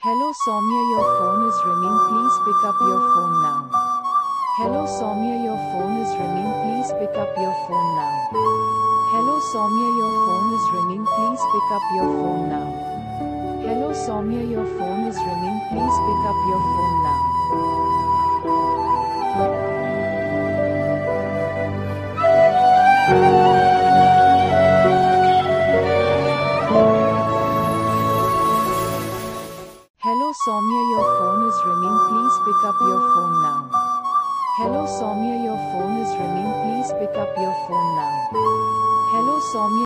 Hello Soumya, your phone is ringing, please pick up your phone now. Hello Soumya, your phone is ringing, please pick up your phone now. Hello Soumya, your phone is ringing, please pick up your phone now. Hello Soumya, your phone is ringing, please pick up your phone now. Hello Soumya, your phone is ringing, please pick up your phone now. Hello Soumya, your phone is ringing, please pick up your phone now. Hello Soumya.